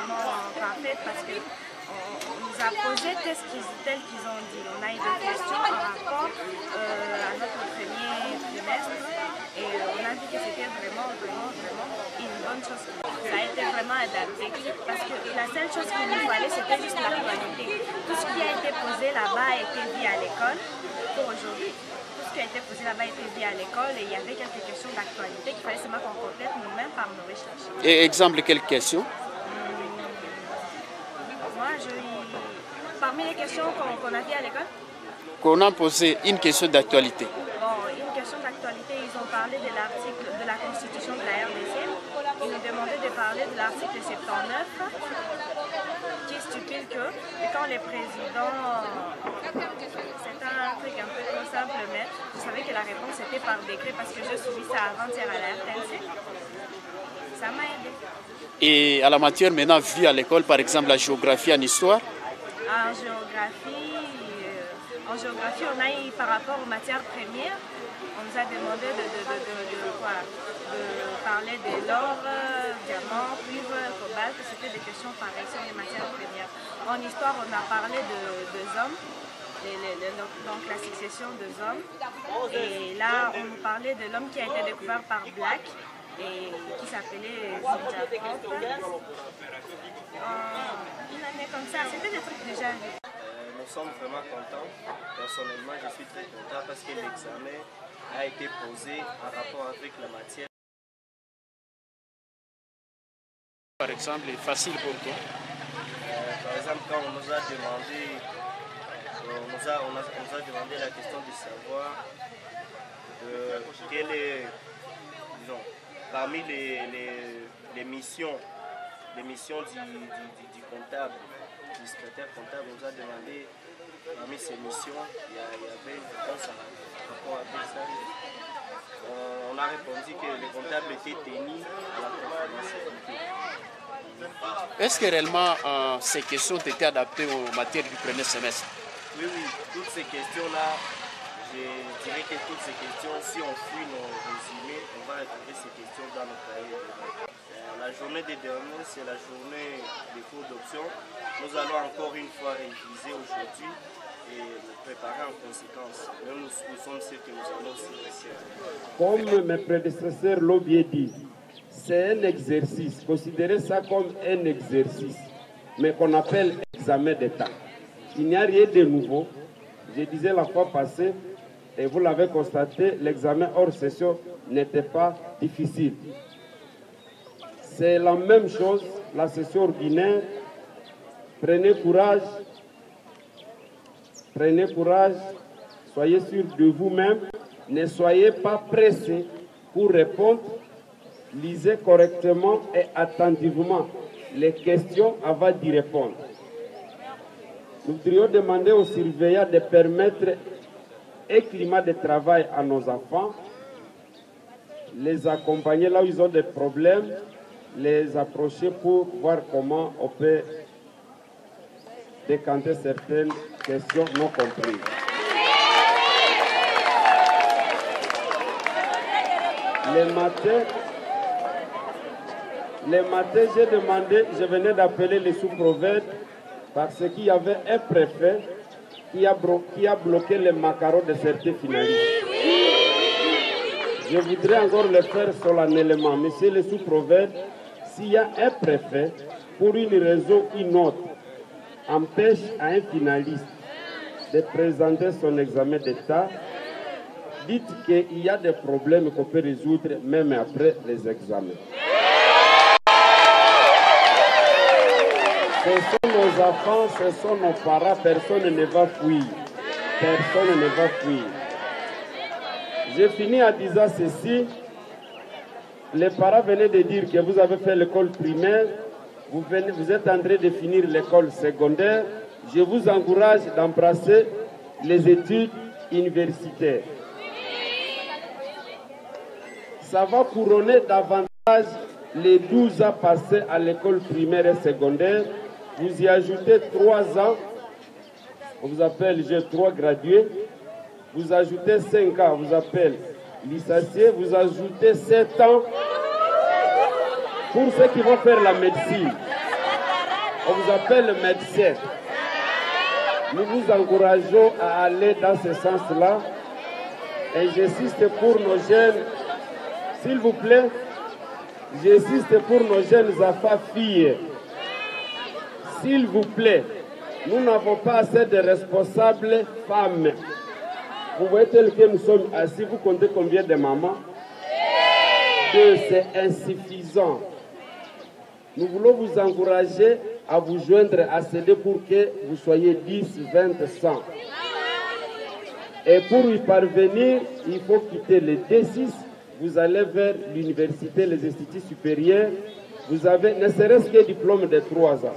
vraiment parfaite parce que on nous a posé tel qu'ils ont dit. On a eu des questions en rapport à notre premier trimestre et on a vu que c'était vraiment une bonne chose. Ça a été vraiment adapté parce que la seule chose qu'il nous fallait, c'était juste l'actualité. Tout ce qui a été posé là-bas a été dit à l'école pour aujourd'hui. Tout ce qui a été posé là-bas a été dit à l'école et il y avait quelques questions d'actualité qu'il fallait seulement qu'on complète nous-mêmes par nos recherches. Et exemple, quelles questions? Parmi les questions qu'on a vues à l'école, qu'on a posé une question d'actualité. Bon, une question d'actualité, ils ont parlé de l'article de la Constitution de la RDC. Ils nous demandaient de parler de l'article 79 qui stipule que quand les présidents, c'est un truc un peu trop simple, mais je savais que la réponse était par décret parce que j'ai suivi ça avant-hier à la RTNC. Ça m'a aidé. Et à la matière maintenant vue à l'école, par exemple la géographie en histoire? En géographie, on a eu par rapport aux matières premières, on nous a demandé de parler de l'or, diamant, cuivre, cobalt, c'était des questions pareilles sur les matières premières. En histoire, on a parlé des hommes, donc la succession des hommes. Et là, on nous parlait de l'homme qui a été découvert par Black et qui s'appelait Zinjafrot. Une année comme ça, c'était des trucs déjà vus. Nous sommes vraiment contents. Personnellement, je suis très content parce que l'examen a été posé en rapport avec la matière. Par exemple, est facile pour toi? Par exemple, quand on nous a demandé, la question de savoir quelle est, disons, parmi les missions du comptable, du secrétaire comptable, on nous a demandé parmi ces missions, il y avait une réponse en rapport avec ça. On a répondu que le comptable était tenu à la confidentialité. Est-ce que réellement ces questions ont été adaptées aux matières du premier semestre? Oui, toutes ces questions-là, je dirais que toutes ces questions, si on fouille nos résumés, on va retrouver ces questions dans nos cahiers. La journée des derniers, c'est la journée des cours d'option. Nous allons encore une fois réviser aujourd'hui et nous préparer en conséquence. Nous sommes sûrs que nous allons s'y réussir. Comme mes prédécesseurs l'ont bien dit, c'est un exercice. Considérez ça comme un exercice, mais qu'on appelle examen d'État. Il n'y a rien de nouveau. Je disais la fois passée, et vous l'avez constaté, l'examen hors session n'était pas difficile. C'est la même chose, la session ordinaire. Prenez courage, soyez sûr de vous-même, ne soyez pas pressés pour répondre, lisez correctement et attentivement les questions avant d'y répondre. Nous voudrions demander aux surveillants de permettre un climat de travail à nos enfants, les accompagner là où ils ont des problèmes, les approcher pour voir comment on peut décanter certaines questions non comprises. Les matins, je venais d'appeler les sous-prophètes parce qu'il y avait un préfet qui a bloqué les macarons de certains finalistes. Je voudrais encore le faire solennellement. Monsieur le sous-prophète, s'il y a un préfet, pour une raison ou une autre, empêche à un finaliste de présenter son examen d'État, dites qu'il y a des problèmes qu'on peut résoudre même après les examens. Ce sont nos enfants, ce sont nos parents, personne ne va fuir. Personne ne va fuir. J'ai fini en disant ceci. Les parents venaient de dire que vous avez fait l'école primaire, vous êtes en train de finir l'école secondaire. Je vous encourage d'embrasser les études universitaires. Ça va couronner davantage les 12 ans passés à l'école primaire et secondaire. Vous y ajoutez 3 ans, on vous appelle, j'ai 3 gradués. Vous ajoutez 5 ans, on vous appelle licencié. Vous ajoutez 7 ans pour ceux qui vont faire la médecine. on vous appelle médecin. Nous vous encourageons à aller dans ce sens-là. Et j'insiste pour nos jeunes, s'il vous plaît, j'insiste pour nos jeunes enfants filles. S'il vous plaît, nous n'avons pas assez de responsables femmes. Vous voyez tel que nous sommes assis, vous comptez combien de mamans? 2, c'est insuffisant. Nous voulons vous encourager à vous joindre à CD pour que vous soyez 10, 20, 100. Et pour y parvenir, il faut quitter le D6. Vous allez vers l'université, les instituts supérieurs. Vous avez ne serait-ce qu'un diplôme de 3 ans.